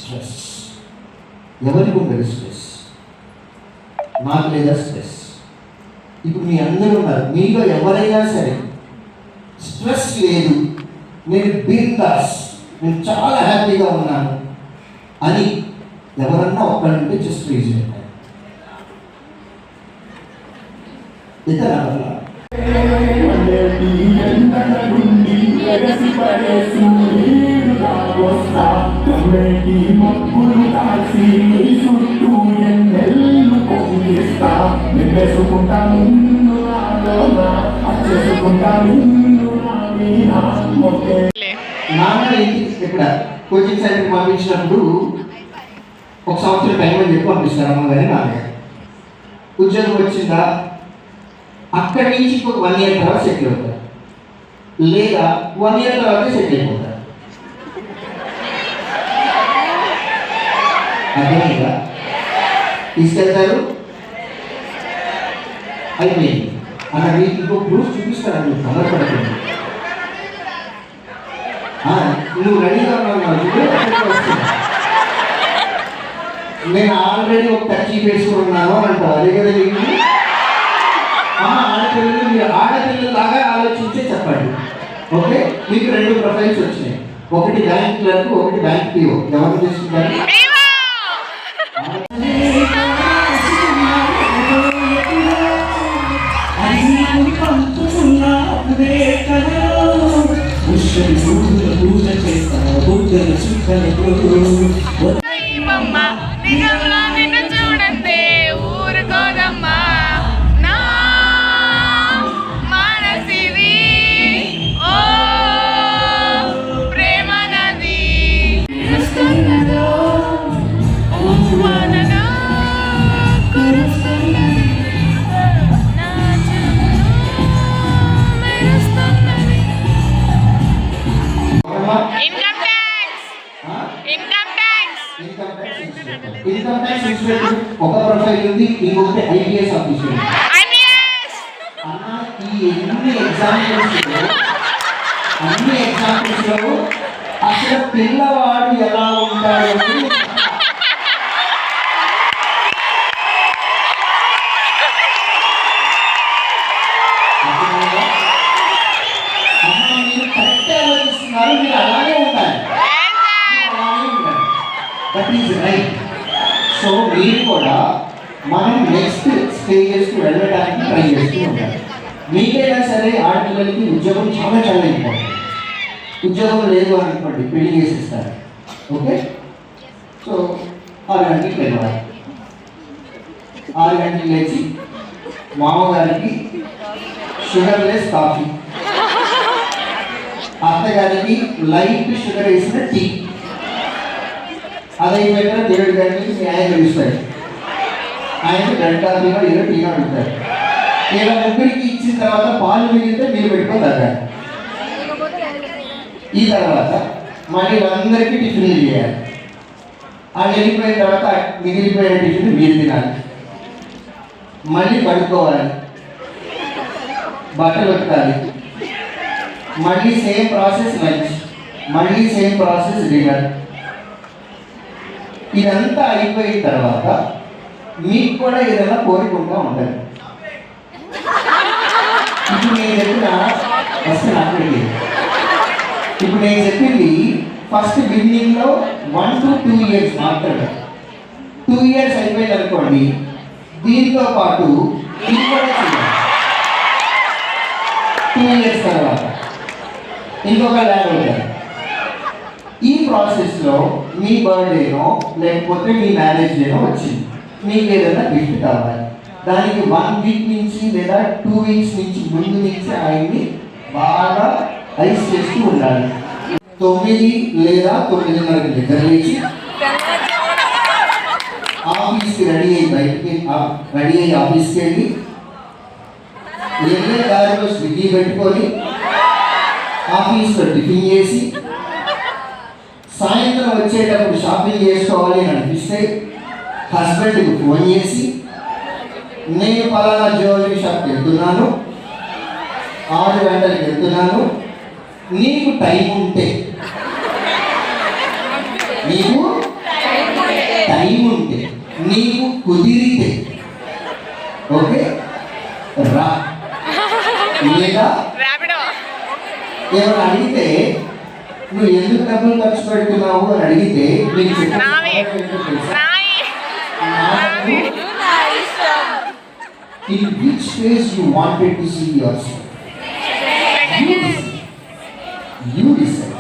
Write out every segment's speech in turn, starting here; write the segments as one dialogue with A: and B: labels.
A: Stress. ఎవరికి ఉండదు stress? నాకు లేదా స్ట్రెస్? ఇప్పుడు మీ అందరూ ఉన్నారు, మీలో ఎవరైనా సరే స్ట్రెస్ లేదు, నేను బిందాస్, నేను చాలా హ్యాపీగా ఉన్నాను అని ఎవరన్నా ఒక్కడంటే జస్ట్ రీజ్ చేయండి. ఇతర నాన్న ఇక్కడ కోచింగ్ సెంటర్కి పంపించినప్పుడు ఒక సంవత్సరం టైం అని చెప్పి పంపిస్తారు అమ్మగారి నాన్నగారు. ఉద్యోగం వచ్చిందా, అక్కడి నుంచి ఇంకొక 1 year తర్వాత సెటిల్ అవుతారు, లేదా 1 year తర్వాత సెటిల్ అయిపోతారు. అర్థమైందా? తీసుకెళ్తారు, అయిపోయింది అన్న. మీకు ఇంకో ప్రూఫ్ చూపిస్తాను, నువ్వు తొందరపడకండి. నువ్వు రెడీగా ఉన్నావు, నేను ఆల్రెడీ ఒక టచ్ వేసుకుని ఉన్నాను అని అంటావు. అదే కదా ఆడపిల్లలు, మీరు ఆడపిల్లలాగా ఆలోచించే చెప్పండి. ఓకే, మీకు 2 ప్రొఫైల్స్ వచ్చినాయి, ఒకటి బ్యాంక్ క్లర్క్, ఒకటి బ్యాంక్ పిఓ. ఎవరు చేసుకుంటారు?
B: చూడండి ఊరుకోదమ్మా నా మనసివి ఓ ప్రేమ నది
A: ఇన్కమ్ ట్యాక్స్ ఇన్స్పెక్టర్ ఒక ప్రొఫైల్ ఉంది, ఇంకొకటి ఐపీఎస్ ఆఫీసర్. ఈ అన్ని ఎగ్జాంపుల్స్ లో అసలు పిల్లవాడు ఎలా ఉంటాడని మీరు కరెక్ట్ ఆలోచిస్తున్నారు, మీరు అలాగే ఉండాలి, దట్ ఈజ్ రైట్. సో మీరు కూడా మనం నెక్స్ట్ స్టేజెస్కి వెళ్ళడానికి ట్రై చేస్తూ ఉంటారు. మీకైనా సరే ఆడపిల్లలకి ఉద్యోగం చాలా చాలా ఇంపార్టెంట్. ఉద్యోగం లేదు అనుకోండి, పెళ్లి చేసేస్తారు. ఓకే, సో 6 గంటలకు వెళ్ళాలి. 6 గంటలకు లేచి మామగారికి షుగర్లెస్ కాఫీ, అత్తగారికి లైట్ షుగర్ వేసిన టీ, అదైపోయినా దేవుడి గారికి మీ ఆయన గెలుస్తాడు. ఆయన గంటగా ఏదో టీగా ఉంటారు. ఇలా ముగ్గురికి ఇచ్చిన తర్వాత పాలు మిగిలితే మీరు పెట్టుకొని తగ్గాలి. ఈ తర్వాత మళ్ళీ అందరికీ టిఫిన్లు చేయాలి. అది వెళ్ళిపోయిన తర్వాత మిగిలిపోయిన టిఫిన్ మీరు తినాలి, మళ్ళీ పడుకోవాలి, బట్టలు ఉతకాలి, మళ్ళీ సేమ్ ప్రాసెస్ లంచ్, మళ్ళీ సేమ్ ప్రాసెస్ డిన్నర్. ఇదంతా అయిపోయిన తర్వాత మీకు కూడా ఏదైనా కోరికుంటూ ఉంటుంది. ఇప్పుడు నేను చెప్పిన ఫస్ట్ నాకండి, ఇప్పుడు నేను చెప్పింది ఫస్ట్ బిగినింగ్లో 1 to 2 years మాత్రమే. 2 years అయిపోయింది అనుకోండి, దీంతో పాటు ఇది కూడా చేయాలి. 2 years తర్వాత ఇంకొక ల్యాండ్ అవుతారు. ఈ ప్రాసెస్లో మీ బర్త్డేనో లేకపోతే మీ మ్యారేజ్ డేనో వచ్చింది, మీకు ఏదైనా గిఫ్ట్ కావాలి. దానికి 1 week నుంచి లేదా 2 weeks నుంచి ముందు నుంచి ఆయన్ని బాగా ఐస్ చేస్తూ ఉండాలి. 9 లేదా 9:30 నిద్ర లేచి ఆఫీస్కి రెడీ అయ్యి ఆఫీస్కి వెళ్ళి వెళ్ళే దారిలో స్విగ్గీ పెట్టుకొని ఆఫీస్లో టిఫిన్ చేసి సాయంత్రం వచ్చేటప్పుడు షాపింగ్ చేసుకోవాలి అని అనిపిస్తే హస్బెండ్కి ఫోన్ చేసి నేను పలానా జ్యువెలరీ షాప్కి వెళ్తున్నాను, 6 గంటలకు వెళ్తున్నాను, నీకు టైం ఉంటే నీకు టైం ఉంటే నీకు కుదిరితే ఓకే రా. లేదా
B: ర్యాపిడో
A: ఏమైనా అడిగితే నువ్వు ఎందుకు డబ్బులు ఖర్చు పెడుతున్నావు అని అడిగితే నీకు చెప్పే
B: నావి.
A: సమాధానం ఏంటో తెలుసా?
B: నాయి
A: నాకు in which phase you wanted to see yourself. You decide. You decide.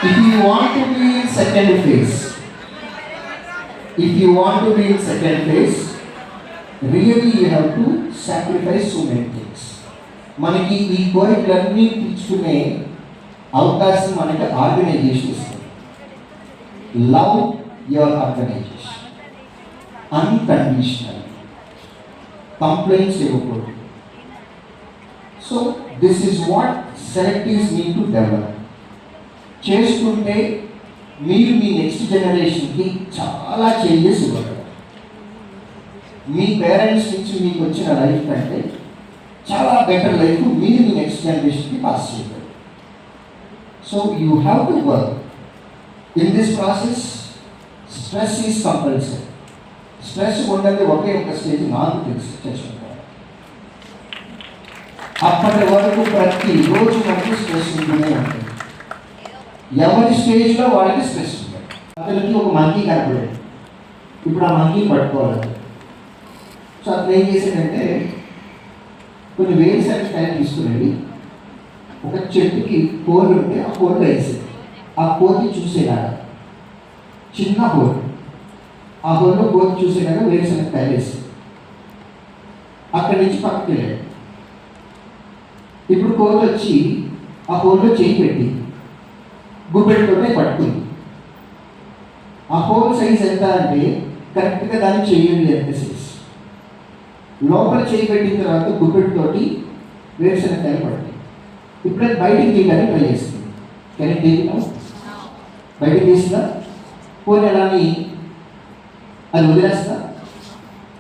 A: If you want to be in second phase, really you have to sacrifice so many things. మనకి ఈ కోరికలన్నీ తీర్చుకునే అవకాశం మనకి ఆర్గనైజేషన్ ఇస్తుంది. Love your organisation unconditional, complaints ఇవ్వకూడదు. So this is what selectives need to develop. చేసుకుంటే మీరు మీ నెక్స్ట్ జనరేషన్కి చాలా చేంజెస్ ఇవ్వగలరు. మీ పేరెంట్స్ నుంచి మీకు వచ్చిన లైఫ్ కంటే చాలా బెటర్ లైఫ్ మీరు మీ నెక్స్ట్ జనరేషన్కి పాస్ చేయగలరు. So you have to work in this process. Stress is compulsory. Stress ఉండదు ఒకే ఒక స్టేజ్ నాకు తెలుసు చచ్చిపోతారు. అప్పటి వరకు ప్రతిరోజు మనకి స్ట్రెస్ ఉంటూనే ఉంటుంది. ఎవరి స్టేజ్లో వాళ్ళకి స్ట్రెస్ ఉంటుంది. అతనికి ఒక మంకీ కనపడేది. ఇప్పుడు ఆ మంకీ పట్టుకోవాలి. సో అతను ఏం చేశాడంటే కొన్ని వేరుశనగ కాయలు తీసుకునేది ఒక చెట్టుకి హోల్ ఉంటే ఆ హోల్లో వేసేది. ఆ హోల్ని చూసేలాగా చిన్న హోల్, ఆ హోల్లో హోల్ చూసేలాగా వేరుశనగ కాయలు వేసేది. అక్కడి నుంచి పక్కకి వెళ్ళాడు. ఇప్పుడు హోల్ వచ్చి ఆ హోల్లో చేయి పెట్టి గుప్పెట్టుతోనే పట్టుకుంది. ఆ హోల్ సైజ్ ఎంత అంటే కరెక్ట్గా దాన్ని చేయండి ఎంత సైజ్. లోపల చేయి పెట్టిన తర్వాత గుప్పెట్టుతోటి వేరుశనగకాయలు పడుతుంది. ఇప్పుడు అది బయటికి తీయడానికి ట్రై చేస్తుంది. కానీ తీయడం బయటికి తీసిందా? పోనీ అలాని అది వదిలేస్తా?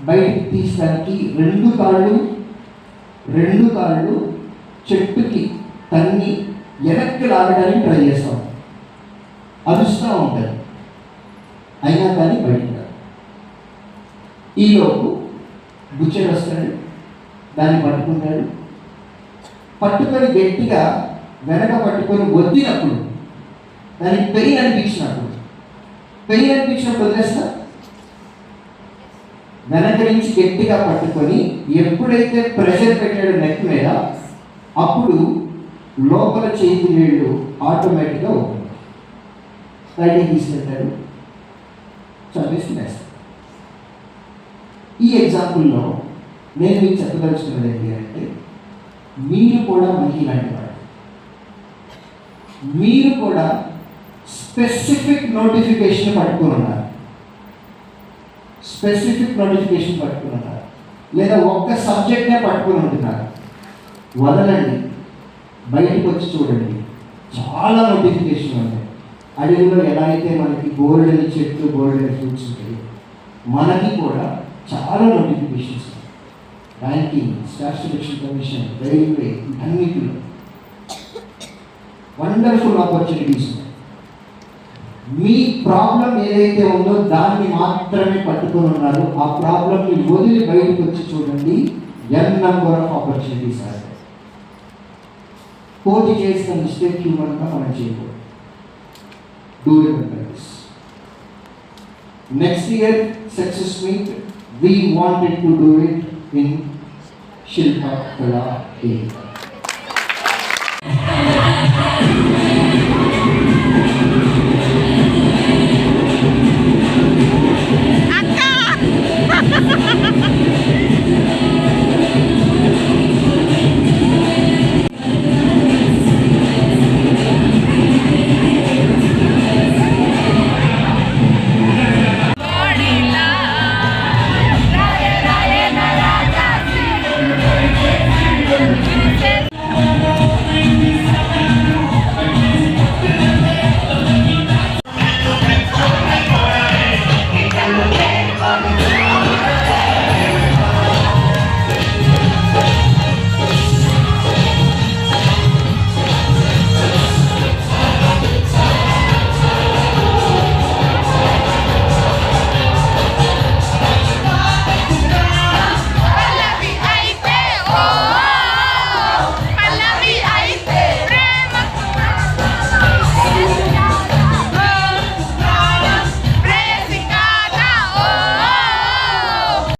A: బయటికి తీసడానికి రెండు కాళ్ళు చెట్టుకి తన్ని వెనక్కి లాగడానికి ట్రై చేస్తాం. అరుస్తూ ఉంటుంది, అయినా కానీ బయటికి రాదు. ఈలోపు బుచ్చెడు వస్తాడు, దాన్ని పట్టుకుంటాడు. పట్టుకొని గట్టిగా వెనక పట్టుకొని వద్దినప్పుడు, దానికి పెయిన్ అనిపించినప్పుడు వదిలేస్తా? వెనక నుంచి గట్టిగా పట్టుకొని ఎప్పుడైతే ప్రెషర్ పెట్టాడు నెక్ మీద, అప్పుడు లోపల చేతి వేళ్ళు ఆటోమేటిక్గా ఉంటుంది. బయటికి తీసుకెళ్తాడు, చదివేసి. ఈ ఎగ్జాంపుల్లో నేను మీకు చెప్పదలుచుకున్నది ఏంటి అంటే, మీరు కూడా మనకి ఇలాంటి వాడు. మీరు కూడా స్పెసిఫిక్ నోటిఫికేషన్ పట్టుకుని ఉన్నారు. లేదా ఒక్క సబ్జెక్ట్నే పట్టుకుని ఉంటున్నారు. వదలండి, బయటకు వచ్చి చూడండి. చాలా నోటిఫికేషన్ ఉన్నాయి. అడవిలో ఎలా అయితే మనకి గోల్డెన్ చెట్లు, గోల్డెన్ ఫ్రూట్స్ ఉంటాయి, మనకి కూడా చాలా notifications. Banking, staff selection commission, railway, అన్నిటిలో వండర్ఫుల్ ఆపర్చునిటీస్ ఉన్నాయి. మీ ప్రాబ్లం ఏదైతే ఉందో దాన్ని మాత్రమే పట్టుకొని ఉన్నారు. ఆ ప్రాబ్లంని వదిలి బయటకు వచ్చి చూడండి. ఎన్ నంబర్ ఆఫ్ ఆపర్చునిటీస్ ఆర్. కోటి చేసిన మిస్టేక్ హ్యూమన్గా మనం చేయకూడదు. Do remember this. Next year success meet we wanted to do it in Shilpa Kala Keandra.